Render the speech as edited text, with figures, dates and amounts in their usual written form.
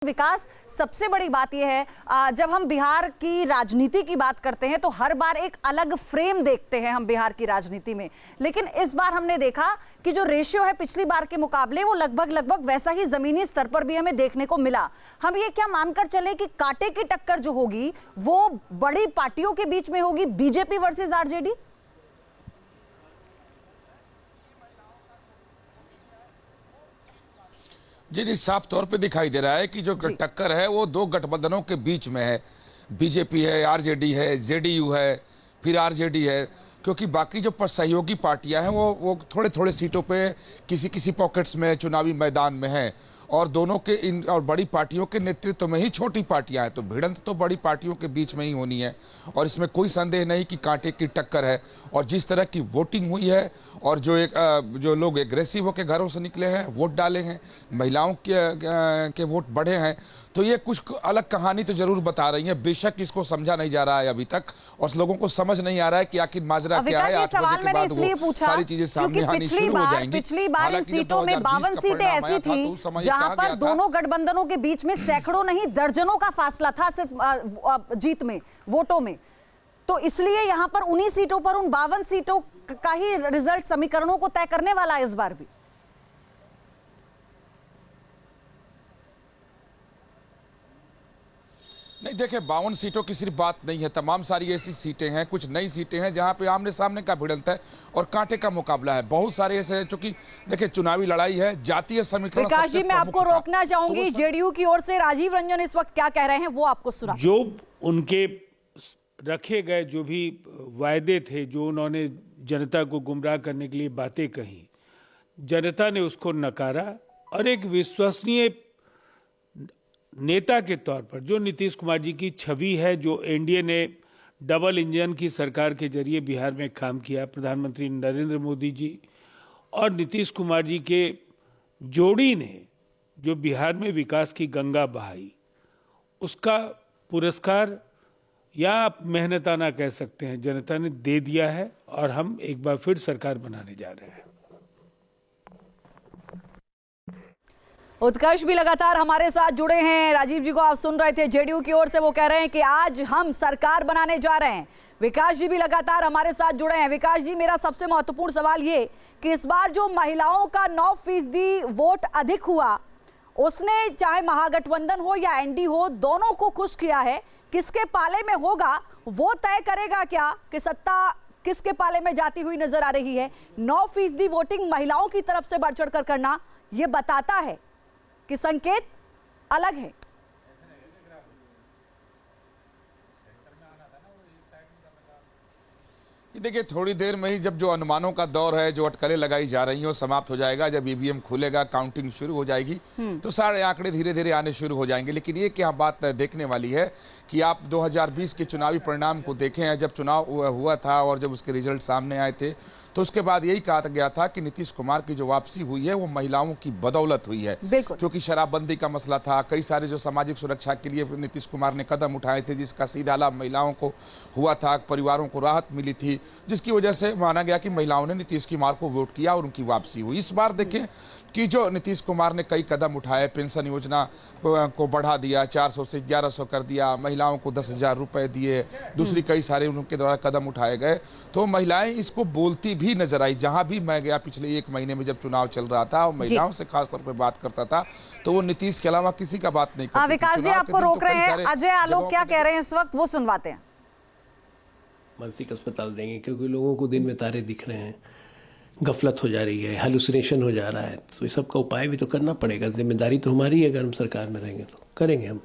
विकास, सबसे बड़ी बात यह है जब हम बिहार की राजनीति की बात करते हैं तो हर बार एक अलग फ्रेम देखते हैं हम बिहार की राजनीति में, लेकिन इस बार हमने देखा कि जो रेशियो है पिछली बार के मुकाबले वो लगभग वैसा ही जमीनी स्तर पर भी हमें देखने को मिला। हम ये क्या मानकर चले कि कांटे की टक्कर जो होगी वो बड़ी पार्टियों के बीच में होगी, बीजेपी वर्सेस आरजेडी? जी नहीं, साफ तौर पे दिखाई दे रहा है कि जो टक्कर है वो दो गठबंधनों के बीच में है। बीजेपी है, आरजेडी है, जेडीयू है, फिर आरजेडी है, क्योंकि बाकी जो सहयोगी पार्टियां हैं वो थोड़े थोड़े सीटों पे किसी पॉकेट्स में चुनावी मैदान में हैं, और दोनों के इन और बड़ी पार्टियों के नेतृत्व में ही छोटी पार्टियां हैं, तो भिड़ंत तो बड़ी पार्टियों के बीच में ही होनी है और इसमें कोई संदेह नहीं कि कांटे की टक्कर है। और जिस तरह की वोटिंग हुई है और जो लोग एग्रेसिव होकर घरों से निकले हैं, वोट डाले हैं, महिलाओं के वोट बढ़े हैं, तो ये कुछ अलग कहानी तो जरूर बता रही है। बेशक इसको समझा नहीं जा रहा है अभी तक और लोगों को समझ नहीं आ रहा है कि आखिर माजरा क्या है। 8 बजे के बाद वो सारी चीजें सामने आनी शुरू हो जाएंगी। पिछली बार इन सीटों में 52 सीटें ऐसी थी जहां पर दोनों गठबंधनों के बीच में सैकड़ों नहीं दर्जनों का फासला था सिर्फ जीत में, वोटों में। तो इसलिए यहां पर उन्हीं सीटों पर उन 52 सीटों का ही रिजल्ट समीकरणों को तय करने वाला है इस बार भी। नहीं देखिए, 52 सीटों की सिर्फ बात नहीं है, तमाम सारी ऐसी सीटें हैं, कुछ नई सीटें हैं जहां पे आमने सामने का भिड़ंत है और कांटे का मुकाबला है। बहुत सारे ऐसे हैं, चूंकि देखिए चुनावी लड़ाई है, जातीय समीकरण। विकास जी, मैं आपको रोकना चाहूंगी। जेडीयू की ओर से राजीव रंजन इस वक्त क्या कह रहे हैं वो आपको सुना। जो उनके रखे गए जो भी वायदे थे, जो उन्होंने जनता को गुमराह करने के लिए बातें कही, जनता ने उसको नकारा और एक विश्वसनीय नेता के तौर पर जो नीतीश कुमार जी की छवि है, जो एनडीए ने डबल इंजन की सरकार के जरिए बिहार में काम किया, प्रधानमंत्री नरेंद्र मोदी जी और नीतीश कुमार जी के जोड़ी ने जो बिहार में विकास की गंगा बहाई, उसका पुरस्कार या आप मेहनताना कह सकते हैं, जनता ने दे दिया है और हम एक बार फिर सरकार बनाने जा रहे हैं। उत्कर्ष भी लगातार हमारे साथ जुड़े हैं। राजीव जी को आप सुन रहे थे, जेडीयू की ओर से वो कह रहे हैं कि आज हम सरकार बनाने जा रहे हैं। विकास जी भी लगातार हमारे साथ जुड़े हैं। विकास जी, मेरा सबसे महत्वपूर्ण सवाल ये कि इस बार जो महिलाओं का 9% वोट अधिक हुआ, उसने चाहे महागठबंधन हो या एनडी हो, दोनों को खुश किया है। किसके पाले में होगा वो तय करेगा क्या कि सत्ता किसके पाले में जाती हुई नजर आ रही है। 9% वोटिंग महिलाओं की तरफ से बढ़ चढ़ कर करना, यह बताता है कि संकेत अलग है। देखिए, थोड़ी देर में ही जब जो अनुमानों का दौर है, जो अटकलें लगाई जा रही हैं, वो समाप्त हो जाएगा। जब ईवीएम खुलेगा, काउंटिंग शुरू हो जाएगी, तो सारे आंकड़े धीरे धीरे आने शुरू हो जाएंगे। लेकिन ये क्या बात देखने वाली है कि आप 2020 के चुनावी परिणाम को देखें। जब चुनाव हुआ था और जब उसके रिजल्ट सामने आए थे, तो उसके बाद यही कहा गया था कि नीतीश कुमार की जो वापसी हुई है वो महिलाओं की बदौलत हुई है, क्योंकि शराबबंदी का मसला था, कई सारे जो सामाजिक सुरक्षा के लिए नीतीश कुमार ने कदम उठाए थे, जिसका सीधा लाभ महिलाओं को हुआ था, परिवारों को राहत मिली थी, जिसकी वजह से माना गया कि महिलाओं ने नीतीश कुमार को वोट किया और उनकी वापसी हुई। इस बार देखें कि जो नीतीश कुमार ने कई कदम उठाए, पेंशन योजना को बढ़ा दिया, 400 से 1100 कर दिया, महिलाओं को 10,000 रुपए दिए, दूसरी कई सारे उनके द्वारा कदम उठाए गए, तो महिलाएं इसको बोलती भी नजर आई। जहां भी मैं गया पिछले 1 महीने में, जब चुनाव चल रहा था और महिलाओं से खासतौर पर बात करता था, तो वो नीतीश के अलावा किसी का बात नहीं करती। विकास जी, आपको रोक रहे हैं। अजय आलोक क्या कह रहे हैं इस वक्त, वो सुनवाते हैं। मानसिक अस्पताल देंगे क्योंकि लोगों को दिन में तारे दिख रहे हैं, गफलत हो जा रही है, हेलुसिनेशन हो जा रहा है, तो ये सब का उपाय भी तो करना पड़ेगा। जिम्मेदारी तो हमारी है, अगर हम सरकार में रहेंगे तो करेंगे हम।